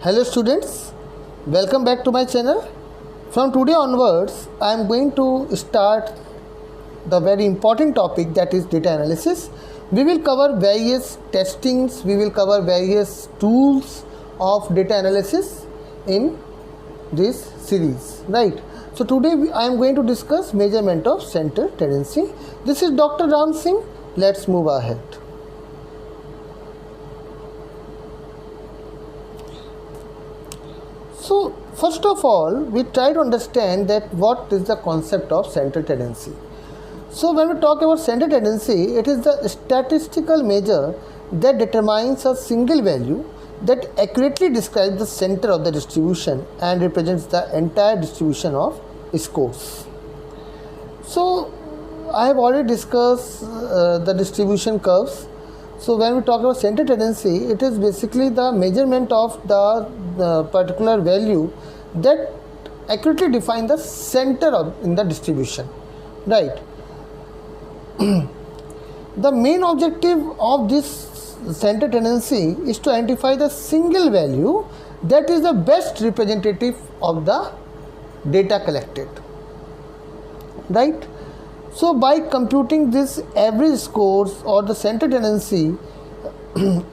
Hello students, welcome back to my channel. From today onwards, I am going to start the very important topic, that is data analysis. We will cover various testings, we will cover various tools of data analysis in this series, right? So today I am going to discuss measurement of center tendency. This is Dr. Ram Singh. Let's move ahead. So first of all, we try to understand that what is the concept of center tendency. So when we talk about center tendency, it is the statistical measure that determines a single value that accurately describes the center of the distribution and represents the entire distribution of scores. So I have already discussed the distribution curves. So when we talk about center tendency, it is basically the measurement of the particular value that accurately defines the center in the distribution, right? The main objective of this center tendency is to identify the single value that is the best representative of the data collected, right? So by computing this average scores or the center tendency,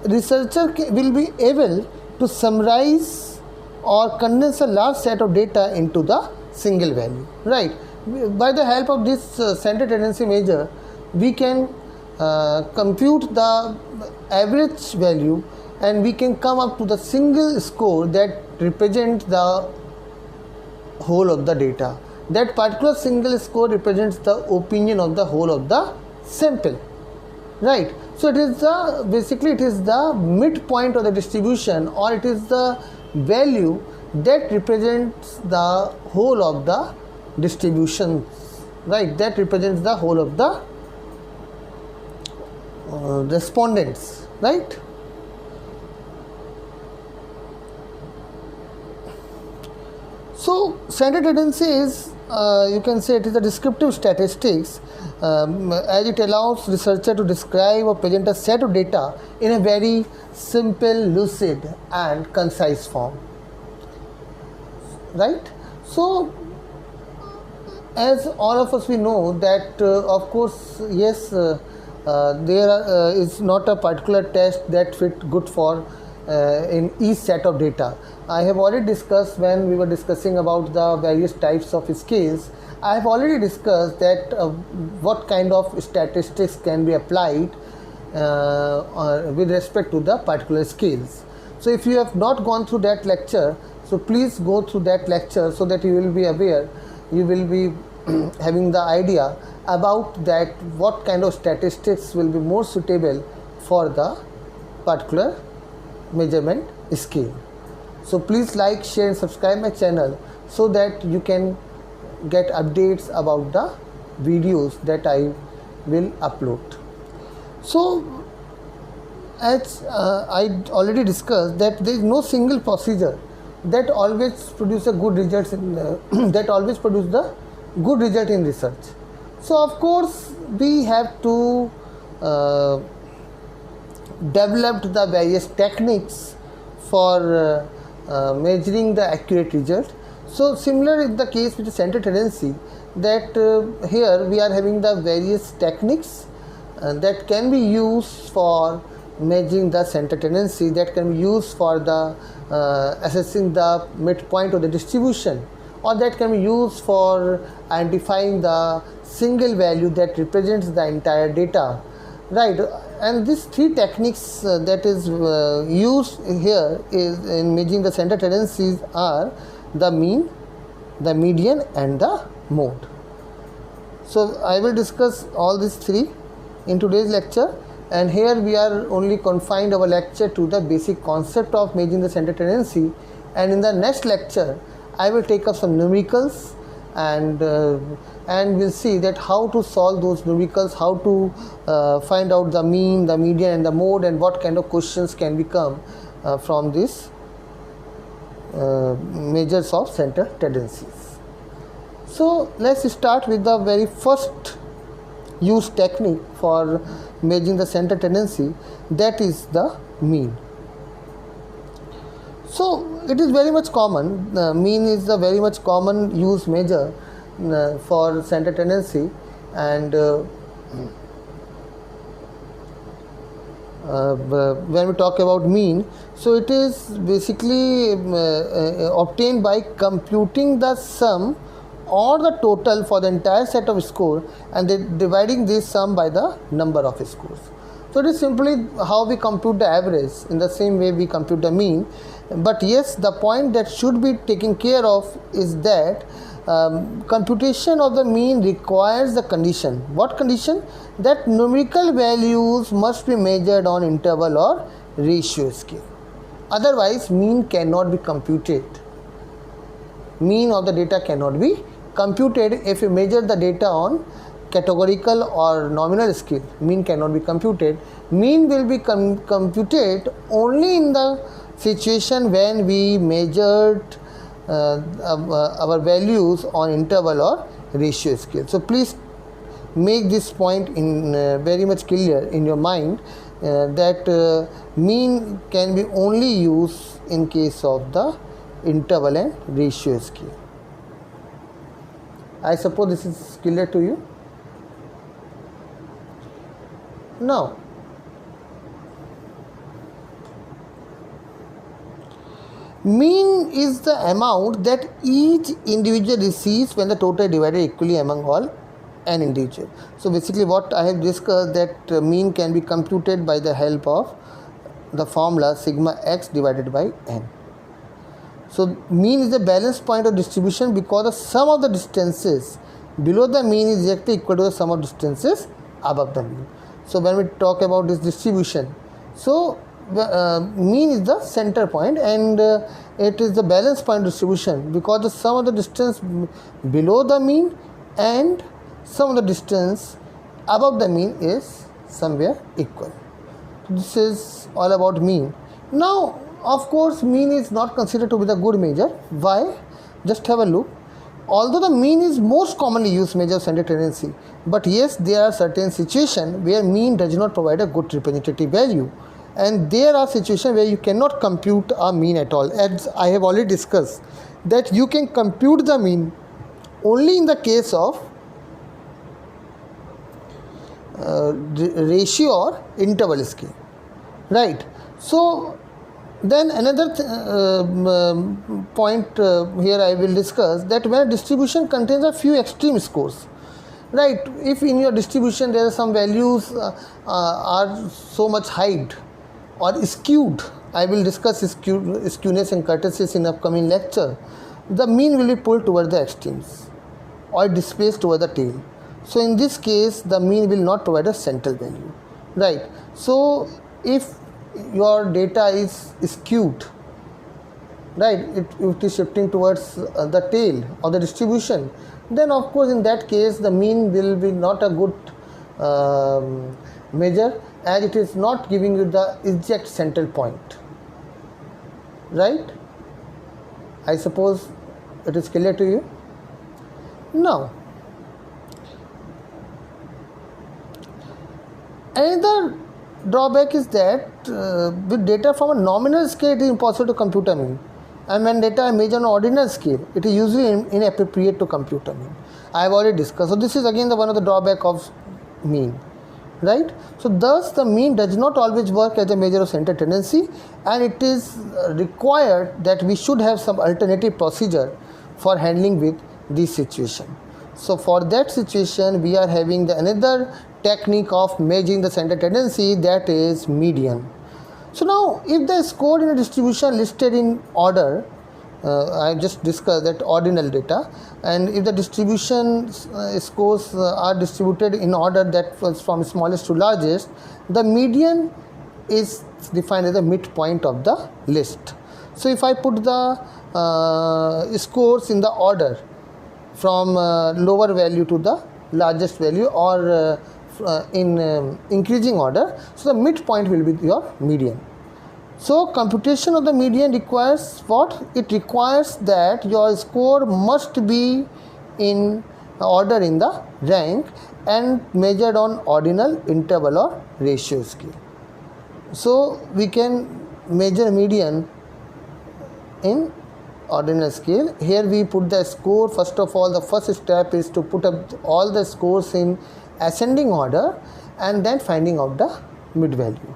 researcher will be able to summarize or condense a large set of data into the single value, right? By the help of this center tendency measure, we can compute the average value and we can come up to the single score that represents the whole of the data. That particular single score represents the opinion of the whole of the sample, right? So it is basically it is the midpoint of the distribution, or it is the value that represents the whole of the distribution, right? That represents the whole of the respondents, right? So center tendency is, you can say, it is a descriptive statistics, as it allows researcher to describe or present a set of data in a very simple, lucid and concise form, right? So as all of us we know that of course, yes, there is not a particular test that fit good for in each set of data. I have already discussed when we were discussing about the various types of scales. I have already discussed that what kind of statistics can be applied with respect to the particular scales. So if you have not gone through that lecture, so please go through that lecture so that you will be aware, you will be having the idea about that what kind of statistics will be more suitable for the particular measurement scale. So please like, share and subscribe my channel so that you can get updates about the videos that I will upload. So as I already discussed that there is no single procedure that always produce a good results in that always produce the good result in research. So of course we have to develop the various techniques for measuring the accurate result. So similar is the case with the center tendency, that here we are having the various techniques that can be used for measuring the center tendency, that can be used for the assessing the midpoint of the distribution, or that can be used for identifying the single value that represents the entire data, right? And these three techniques that is used here is in measuring the center tendencies are the mean, the median and the mode. So I will discuss all these three in today's lecture, and here we are only confined our lecture to the basic concept of measuring the center tendency, and in the next lecture I will take up some numericals and we'll see that how to solve those numericals, how to find out the mean, the median and the mode, and what kind of questions can become from these measures of center tendencies. So let's start with the very first used technique for measuring the center tendency, that is the mean. So it is very much common. Mean is a very much common use measure for center tendency, and when we talk about mean, so it is basically obtained by computing the sum or the total for the entire set of score and then dividing this sum by the number of scores. So it is simply how we compute the average. In the same way we compute the mean. But yes, the point that should be taken care of is that computation of the mean requires the condition. What condition? That numerical values must be measured on interval or ratio scale. Otherwise, mean cannot be computed. Mean of the data cannot be computed if you measure the data on categorical or nominal scale. Mean cannot be computed. Mean will be computed only in the situation when we measured our values on interval or ratio scale. So please make this point in very much clear in your mind that mean can be only used in case of the interval and ratio scale. I suppose this is clear to you. Now, mean is the amount that each individual receives when the total is divided equally among all n individual. So basically what I have discussed, that mean can be computed by the help of the formula sigma x divided by n. So mean is the balance point of distribution because the sum of the distances below the mean is exactly equal to the sum of distances above the mean. So when we talk about this distribution, so mean is the center point and it is the balance point distribution because the sum of the distance below the mean and sum of the distance above the mean is somewhere equal. This is all about mean. Now, of course, mean is not considered to be the good measure. Why? Just have a look. Although the mean is most commonly used measure of center tendency, but yes, there are certain situations where mean does not provide a good representative value, and there are situations where you cannot compute a mean at all. As I have already discussed, that you can compute the mean only in the case of ratio or interval scale, right? So then another point here I will discuss, that when a distribution contains a few extreme scores, right? If in your distribution there are some values are so much hyped or skewed, I will discuss skewness and curtosis in upcoming lecture, the mean will be pulled toward the extremes or displaced toward the tail. So in this case the mean will not provide a central value, right? So if your data is skewed, right, it is shifting towards the tail of the distribution, then of course in that case the mean will be not a good measure, as it is not giving you the exact central point, right? I suppose it is clear to you. Now, another drawback is that with data from a nominal scale it is impossible to compute a mean, and when data are measured on ordinal scale it is usually inappropriate to compute a mean. I have already discussed. So this is again one of the drawback of mean, right? So thus the mean does not always work as a measure of center tendency, and it is required that we should have some alternative procedure for handling with this situation. So for that situation we are having another technique of measuring the center tendency, that is median. So now if the score in a distribution listed in order, I just discussed that ordinal data, and if the distribution scores are distributed in order that was from smallest to largest, the median is defined as the midpoint of the list. So if I put the scores in the order from lower value to the largest value, or in increasing order, so the midpoint will be your median. So computation of the median requires what? It requires that your score must be in order in the rank and measured on ordinal, interval or ratio scale. So we can measure median in ordinal scale. Here we put the score. First of all, the first step is to put up all the scores in ascending order and then finding out the mid value.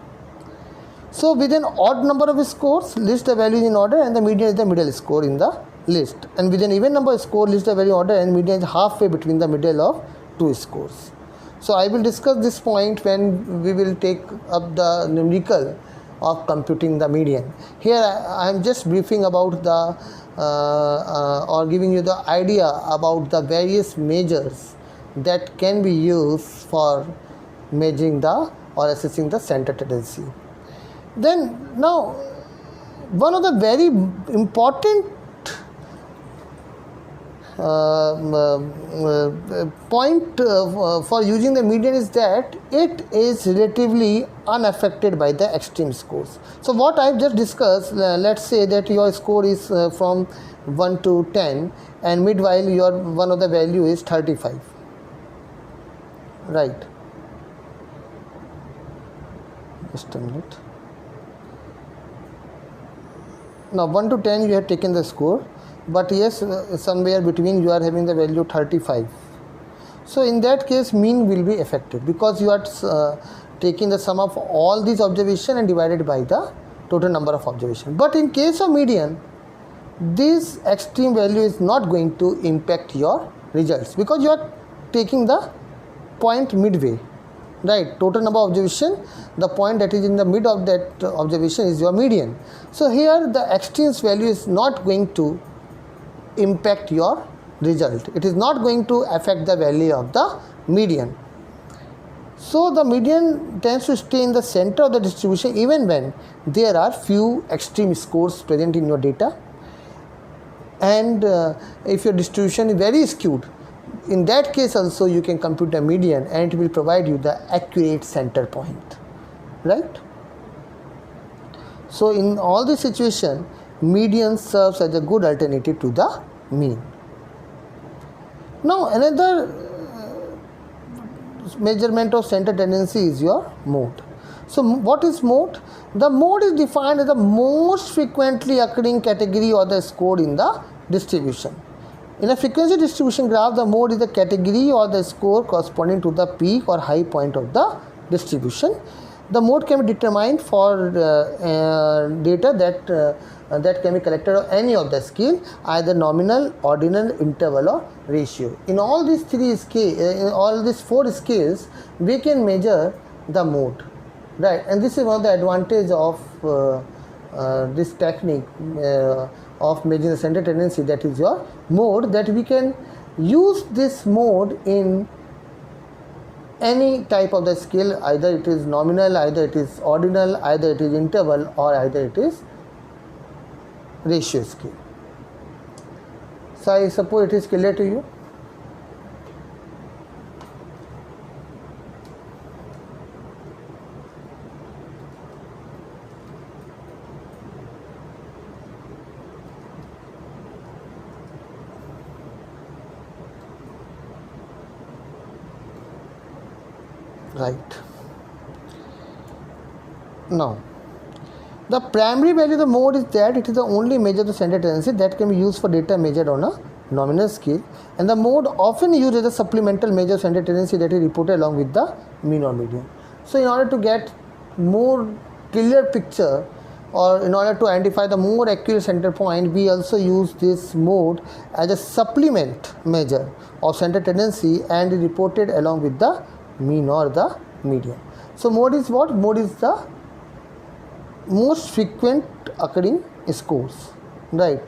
So with an odd number of scores, list the values in order and the median is the middle score in the list. And with an even number of score, list the value in order and median is halfway between the middle of two scores. So I will discuss this point when we will take up the numerical of computing the median. Here I am just briefing about the or giving you the idea about the various measures that can be used for measuring the or assessing the center tendency. Then now one of the very important point for using the median is that it is relatively unaffected by the extreme scores. So what I've just discussed, let's say that your score is from 1 to 10 and meanwhile your one of the value is 35, right? Just a minute. Now 1 to 10 you have taken the score, but yes, somewhere between you are having the value 35. So in that case mean will be affected because you are taking the sum of all these observations and divided by the total number of observations. But in case of median, this extreme value is not going to impact your results because you are taking the point midway, right? Total number of observation, the point that is in the mid of that observation is your median. So here the extremes value is not going to impact your result. It is not going to affect the value of the median. So the median tends to stay in the center of the distribution even when there are few extreme scores present in your data. And if your distribution is very skewed, in that case also you can compute the median and it will provide you the accurate center point, right? So in all this situation, median serves as a good alternative to the mean. Now another measurement of center tendency is your mode. So what is mode? The mode is defined as the most frequently occurring category or the score in the distribution. In a frequency distribution graph, the mode is the category or the score corresponding to the peak or high point of the distribution. The mode can be determined for data that can be collected on any of the scale, either nominal, ordinal, interval or ratio. In all these four scales, we can measure the mode, right? And this is one of the advantage of this technique of measuring the center tendency, that is your mode, that we can use this mode in any type of the scale, either it is nominal, either it is ordinal, either it is interval or either it is ratio scale. So I suppose it is clear to you. Right. Now, the primary value of the mode is that it is the only measure of the center tendency that can be used for data measured on a nominal scale, and the mode often used as a supplemental measure of center tendency that is reported along with the mean or median. So in order to get more clear picture or in order to identify the more accurate center point, we also use this mode as a supplement measure of center tendency and is reported along with the mean or the median. So mode is what? Mode is the most frequent occurring scores, right?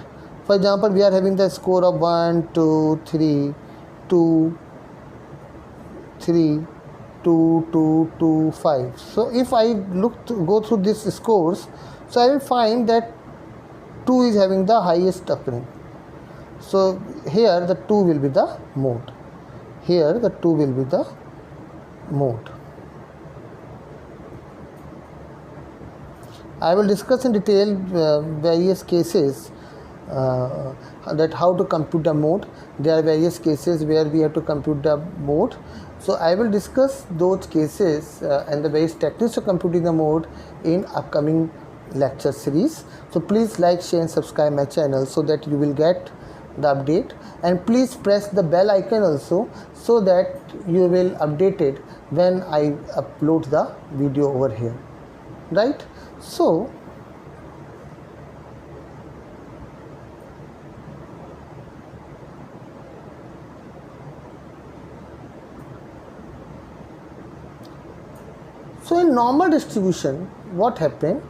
For example, we are having the score of 1, 2, 3, 2, 3, 2, 2, 2, 5. So if I go through these scores, so I will find that 2 is having the highest occurring. So here the 2 will be the mode. Here the 2 will be the mode. I will discuss in detail various cases that how to compute the mode. There are various cases where we have to compute the mode. So I will discuss those cases and the various techniques of computing the mode in upcoming lecture series. So please like, share and subscribe my channel so that you will get the update, and please press the bell icon also so that you will updated when I upload the video over here, right? So in normal distribution, what happened?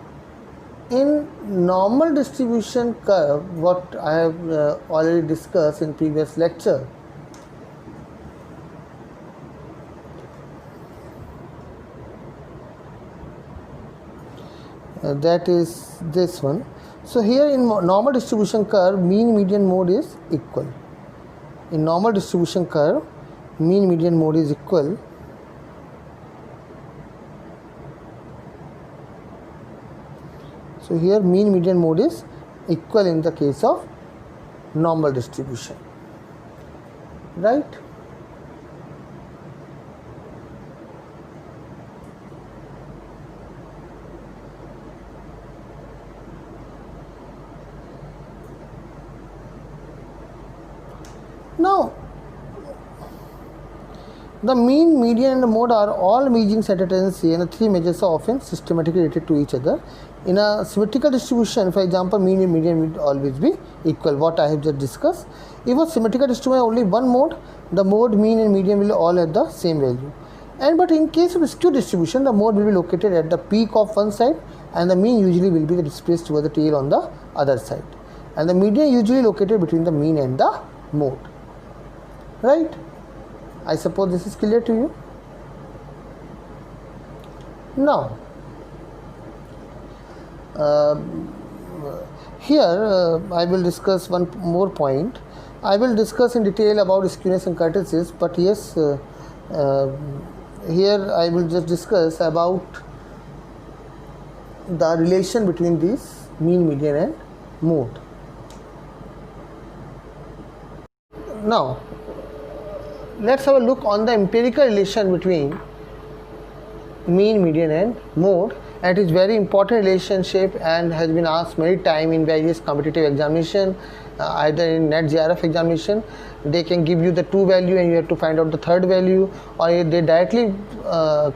In normal distribution curve, what I have already discussed in previous lecture, that is this one. So here in normal distribution curve, mean median mode is equal. In normal distribution curve, mean median mode is equal. So here mean median mode is equal in the case of normal distribution, right? Now the mean, median and the mode are all measuring center tendency, and the three measures are often systematically related to each other. In a symmetrical distribution, for example, mean and median will always be equal, what I have just discussed. If a symmetrical distribution has only one mode, the mode, mean and median will all have the same value. But in case of skew distribution, the mode will be located at the peak of one side, and the mean usually will be displaced toward the tail on the other side, and the median usually located between the mean and the mode, right? I suppose this is clear to you. Now here I will discuss one more point. I will discuss in detail about skewness and kurtosis, but yes, here I will just discuss about the relation between these mean, median and mode. Now let's have a look on the empirical relation between mean, median and mode. And it is very important relationship and has been asked many times in various competitive examination, either in NET JRF examination. They can give you the two value and you have to find out the third value, or they directly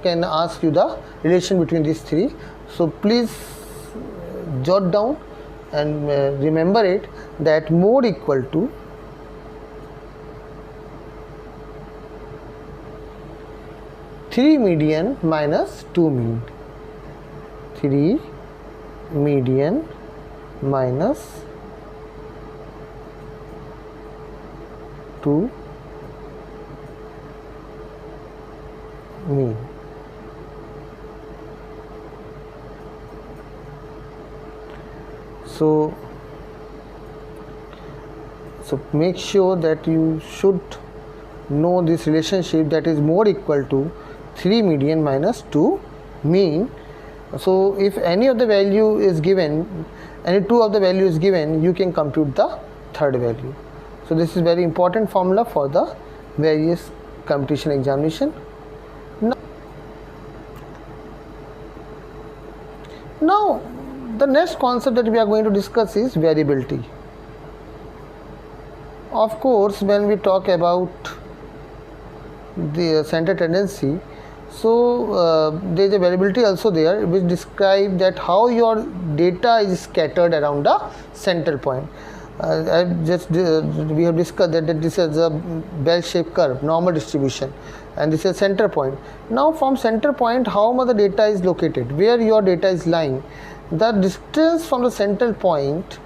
can ask you the relation between these three. So please jot down and remember it, that mode equal to three median minus two mean. 3 median minus 2 mean. So make sure that you should know this relationship, that is mode equal to 3 median minus 2 mean. So if any of the value is given, any two of the value is given, you can compute the third value. So this is very important formula for the various competition examination. Now the next concept that we are going to discuss is variability. Of course, when we talk about the center tendency, so there is a variability also there, which describe that how your data is scattered around the center point. We have discussed that this is a bell-shaped curve, normal distribution, and this is center point. Now from center point, how much the data is located, where your data is lying, the distance from the central point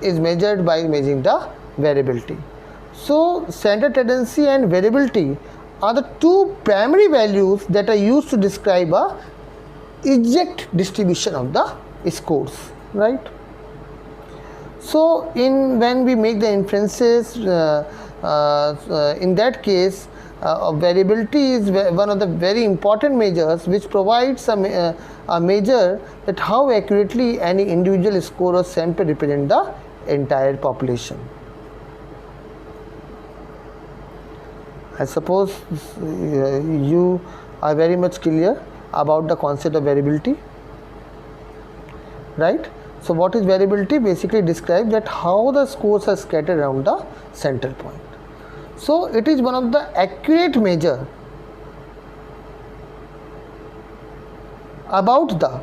is measured by measuring the variability. So center tendency and variability are the two primary values that are used to describe a exact distribution of the scores, right? So when we make the inferences, in that case, variability is one of the very important measures, which provides a measure that how accurately any individual score or sample represent the entire population. I suppose you are very much clear about the concept of variability. right? So what is variability? Basically describes that how the scores are scattered around the central point. So it is one of the accurate measure about the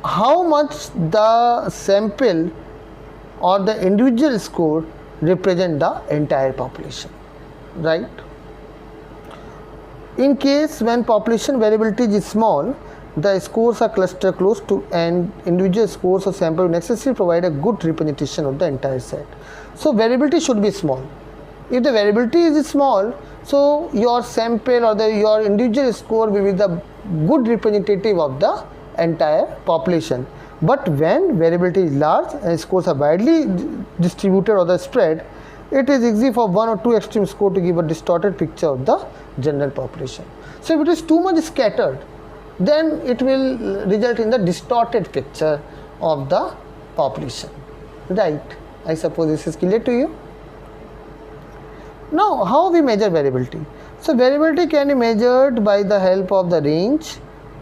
how much the sample or the individual score represent the entire population, right? In case when population variability is small, the scores are clustered close to and individual scores or sample necessarily provide a good representation of the entire set. So variability should be small. If the variability is small, so your sample or your individual score will be the good representative of the entire population. But when variability is large and scores are widely distributed or the spread, it is easy for one or two extreme score to give a distorted picture of the general population. So if it is too much scattered, then it will result in the distorted picture of the population, right? I suppose this is clear to you. Now, how we measure variability? So variability can be measured by the help of the range,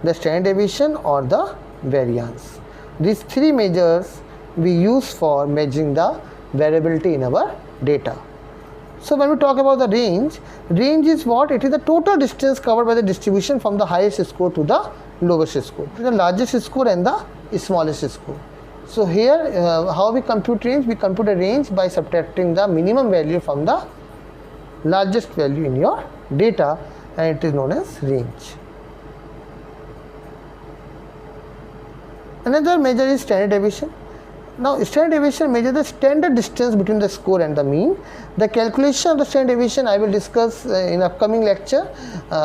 the standard deviation or the variance. These three measures we use for measuring the variability in our data. So when we talk about the range is what? It is the total distance covered by the distribution from the highest score to the lowest score, the largest score and the smallest score. So here how we compute range? We compute a range by subtracting the minimum value from the largest value in your data, and it is known as range. Another measure is standard deviation. Now standard deviation measures the standard distance between the score and the mean. The calculation of the standard deviation I will discuss in upcoming lecture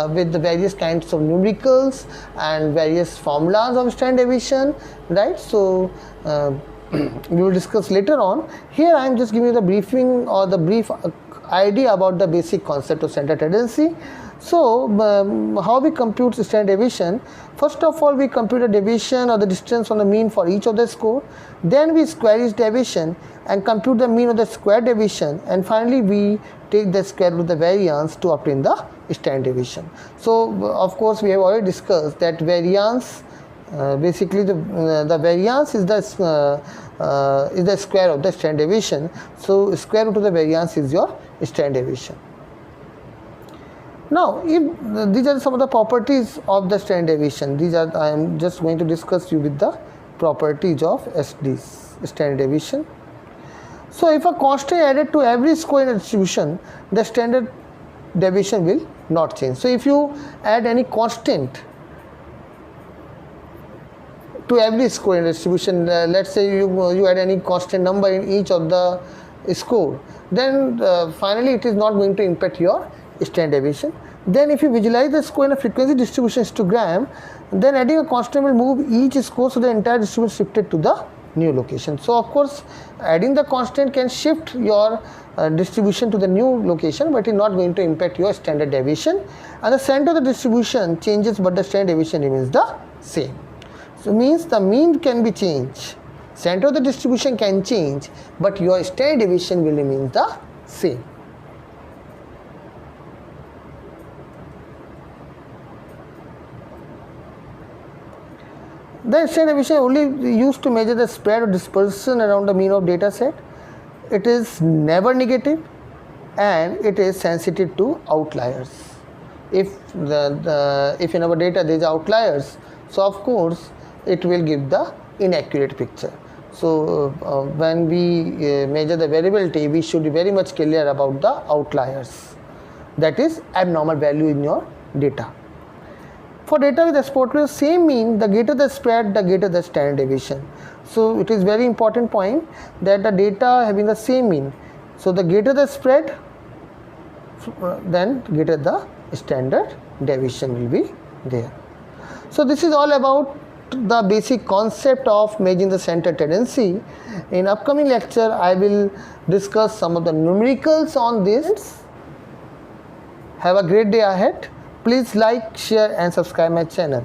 with the various kinds of numericals and various formulas of standard deviation, right? So we will discuss later on. Here I am just giving you the briefing or the brief idea about the basic concept of standard tendency. So how we compute standard deviation? First of all, we compute the deviation or the distance from the mean for each of the score. Then we square each deviation and compute the mean of the square deviation, and finally we take the square root of the variance to obtain the standard deviation. So of course we have already discussed that variance basically the variance is the square of the standard deviation. So square root of the variance is your standard deviation. Now, if these are some of the properties of the standard deviation, these are I am just going to discuss you with the properties of SDs, standard deviation. So, if a constant added to every score in a distribution, the standard deviation will not change. So, if you add any constant to every score in a distribution, let's say you add any constant number in each of the score, then finally it is not going to impact your standard deviation. Then if you visualize the score in a frequency distribution histogram, then adding a constant will move each score so the entire distribution shifted to the new location. So of course adding the constant can shift your distribution to the new location, but it is not going to impact your standard deviation, and the center of the distribution changes but the standard deviation remains the same. So means the mean can be changed, center of the distribution can change, but your standard deviation will remain the same. The standard deviation only used to measure the spread or dispersion around the mean of data set. It is never negative and it is sensitive to outliers. If if in our data there is outliers, so of course it will give the inaccurate picture. So when we measure the variability, we should be very much clear about the outliers, that is abnormal value in your data. For data with exponential same mean, the greater the spread, the greater the standard deviation. So it is very important point that the data having the same mean, so the greater the spread, then greater the standard deviation will be there. So this is all about the basic concept of measuring the center tendency. In upcoming lecture I will discuss some of the numericals on this. Have a great day ahead. Please like, share and subscribe my channel.